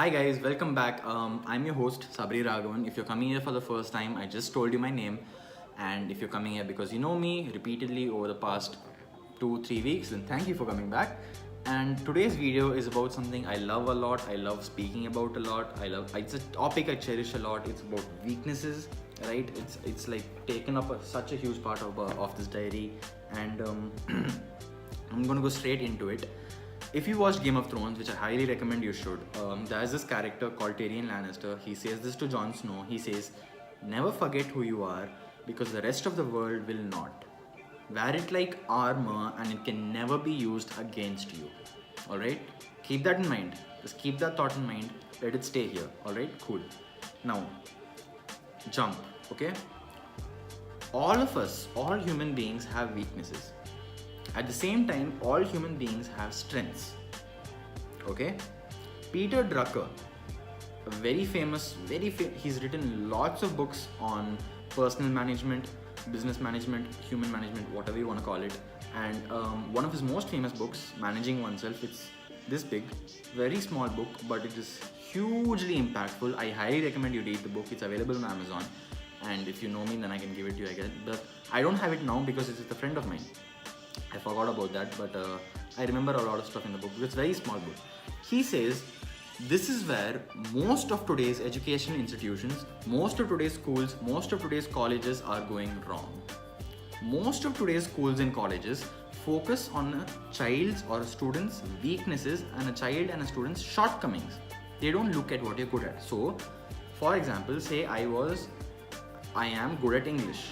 Hi guys, welcome back. I'm your host Sabari. If you're coming here for the first time, I just told you my name, and if you're coming here because you know me repeatedly over the past 2-3 weeks, then thank you for coming back. And today's video is about something I love a lot. I love speaking about a lot. It's a topic I cherish a lot. It's about weaknesses, right? It's like taken up such a huge part of this diary, and I'm gonna go straight into it. If you watched Game of Thrones, which I highly recommend you should, there's this character called Tyrion Lannister. He says this to Jon Snow. He says, "Never forget who you are, because the rest of the world will not. Wear it like armor, and it can never be used against you." Alright? Keep that in mind. Just keep that thought in mind. Let it stay here. Alright? Cool. Now, jump. Okay? All of us, all human beings have weaknesses. At the same time, all human beings have strengths. Okay? Peter Drucker, a very famous, he's written lots of books on personal management, business management, human management, whatever you want to call it. And one of his most famous books, Managing Oneself, it's this big, very small book, but it is hugely impactful. I highly recommend you read the book. It's available on Amazon. And if you know me, then I can give it to you again. But I don't have it now because it's with a friend of mine. I forgot about that, but I remember a lot of stuff in the book. It's a very small book. He says, this is where most of today's education institutions, most of today's schools, most of today's colleges are going wrong. Most of today's schools and colleges focus on a child's or a student's weaknesses and a child and a student's shortcomings. They don't look at what you're good at. So, for example, say I am good at English,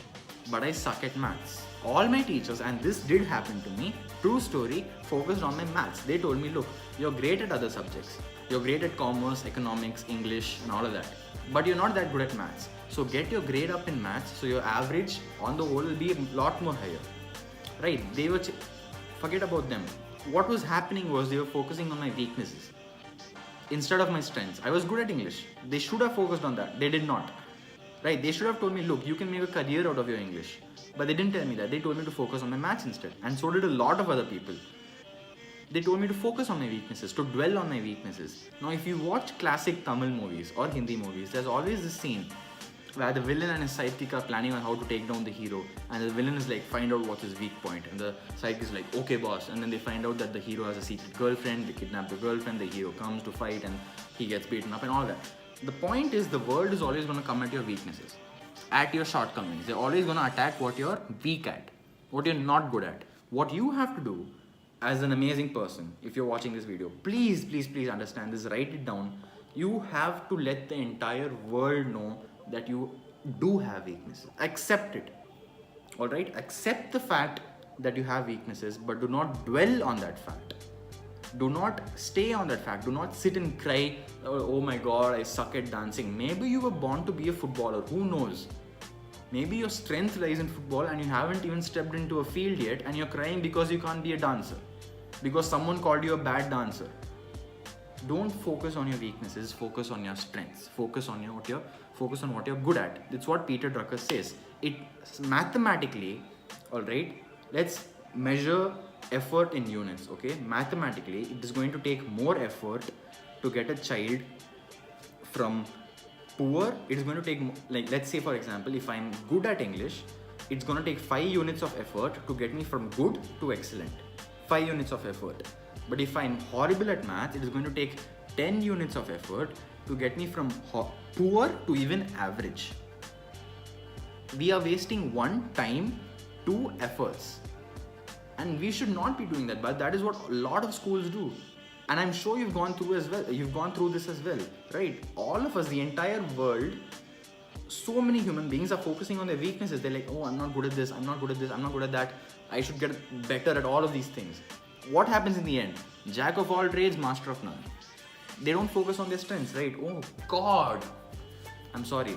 but I suck at maths. All my teachers, and this did happen to me, true story, focused on my maths. They told me, look, you're great at other subjects. You're great at commerce, economics, English, and all of that. But you're not that good at maths. So get your grade up in maths, so your average on the whole will be a lot more higher. Right? Forget about them. What was happening was they were focusing on my weaknesses instead of my strengths. I was good at English. They should have focused on that. They did not. Right? They should have told me, look, you can make a career out of your English. But they didn't tell me that. They told me to focus on my maths instead. And so did a lot of other people. They told me to focus on my weaknesses, to dwell on my weaknesses. Now, if you watch classic Tamil movies or Hindi movies, there's always this scene where the villain and his sidekick are planning on how to take down the hero. And the villain is like, find out what's his weak point. And the sidekick is like, okay, boss. And then they find out that the hero has a secret girlfriend. They kidnap the girlfriend. The hero comes to fight and he gets beaten up and all that. The point is, the world is always going to come at your weaknesses, at your shortcomings. They're always going to attack what you're weak at, what you're not good at. What you have to do as an amazing person, if you're watching this video, please understand this, write it down. You have to let the entire world know that you do have weaknesses. Accept it. Alright? Accept the fact that you have weaknesses, but do not dwell on that fact. Do not stay on that fact. Do not sit and cry, oh my god, I suck at dancing. Maybe you were born to be a footballer. Who knows? Maybe your strength lies in football and you haven't even stepped into a field yet and you're crying because you can't be a dancer. Because someone called you a bad dancer. Don't focus on your weaknesses. Focus on your strengths. Focus on what you're good at. That's what Peter Drucker says. It's mathematically, alright, let's measure effort in units, okay? Mathematically, it is going to take more effort to get a child from poor. It is going to take, like, let's say for example, if I'm good at English, it's going to take 5 units of effort to get me from good to excellent. 5 units of effort. But if I'm horrible at math, it is going to take 10 units of effort to get me from poor to even average. We are wasting 1 time, 2 efforts. And we should not be doing that, but that is what a lot of schools do. And I'm sure you've gone through this as well, right? All of us, the entire world, so many human beings are focusing on their weaknesses. They're like, oh, I'm not good at this, I'm not good at this, I'm not good at that. I should get better at all of these things. What happens in the end? Jack of all trades, master of none. They don't focus on their strengths, right? Oh God, I'm sorry.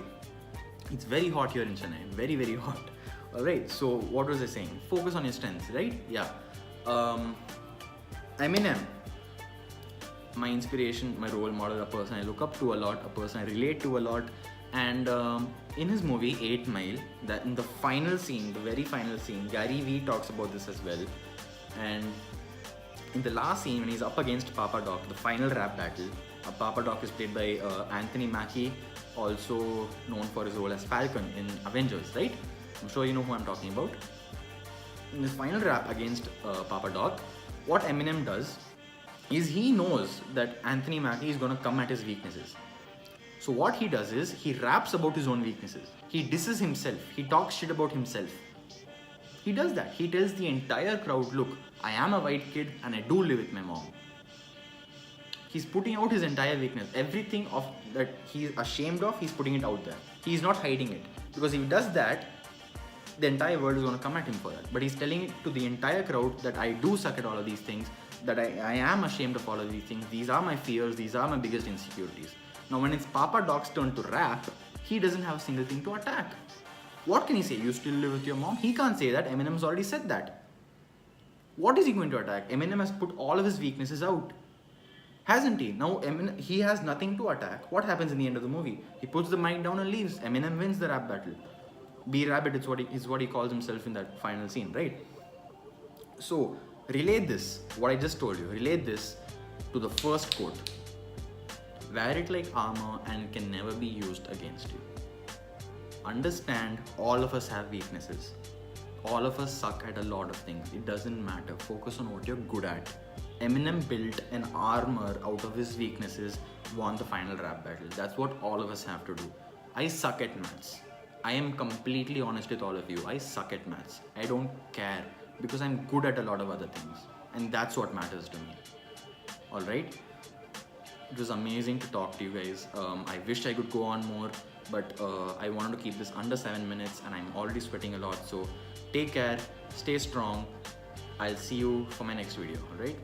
It's very hot here in Chennai, very, very hot. Alright, so what was I saying? Focus on your strengths, right? Yeah. Eminem, my inspiration, my role model, a person I look up to a lot, a person I relate to a lot. And in his movie 8 Mile, that in the final scene, the very final scene, Gary Vee talks about this as well. And in the last scene, when he's up against Papa Doc, the final rap battle, Papa Doc is played by Anthony Mackie, also known for his role as Falcon in Avengers, right? I'm sure you know who I'm talking about. In his final rap against Papa Doc, what Eminem does is he knows that Anthony Mackie is gonna come at his weaknesses. So what he does is he raps about his own weaknesses. He disses himself. He talks shit about himself. He does that. He tells the entire crowd, look, I am a white kid and I do live with my mom. He's putting out his entire weakness. Everything of that he's ashamed of, he's putting it out there. He's not hiding it. Because if he does that, the entire world is going to come at him for that. But he's telling it to the entire crowd that I do suck at all of these things, that I am ashamed of all of these things. These are my fears. These are my biggest insecurities. Now when it's Papa Doc's turn to rap, he doesn't have a single thing to attack. What can he say? You still live with your mom? He can't say that. Eminem's already said that. What is he going to attack? Eminem has put all of his weaknesses out. Hasn't he? Now Eminem, he has nothing to attack. What happens in the end of the movie? He puts the mic down and leaves. Eminem wins the rap battle. B-Rabbit is what he calls himself in that final scene, right? So, relate this, what I just told you, relate this to the first quote. Wear it like armor and it can never be used against you. Understand, all of us have weaknesses. All of us suck at a lot of things. It doesn't matter. Focus on what you're good at. Eminem built an armor out of his weaknesses, won the final rap battle. That's what all of us have to do. I suck at maths. I am completely honest with all of you. I suck at maths. I don't care because I'm good at a lot of other things. And that's what matters to me. Alright? It was amazing to talk to you guys. I wished I could go on more, but I wanted to keep this under 7 minutes and I'm already sweating a lot. So take care, stay strong. I'll see you for my next video. Alright?